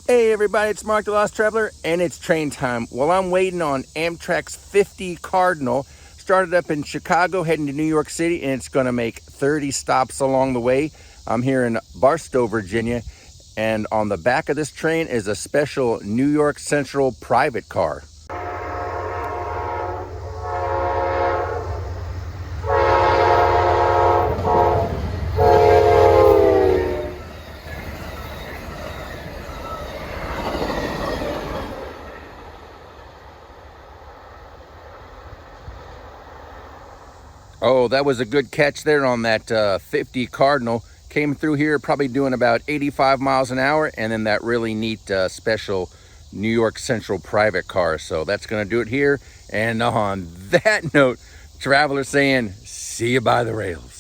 Hey everybody, it's Mark the Lost Traveler, and it's train time. While I'm waiting on Amtrak's 50 Cardinal, started up in Chicago, heading to New York City, and it's going to make 30 stops along the way. I'm here in Bristow, Virginia, and on the back of this train is a special New York Central private car. Oh, that was a good catch there on that 50 Cardinal. Came through here probably doing about 85 miles an hour, and then that really neat special New York Central private car. So that's going to do it here. And on that note, traveler saying, see you by the rails.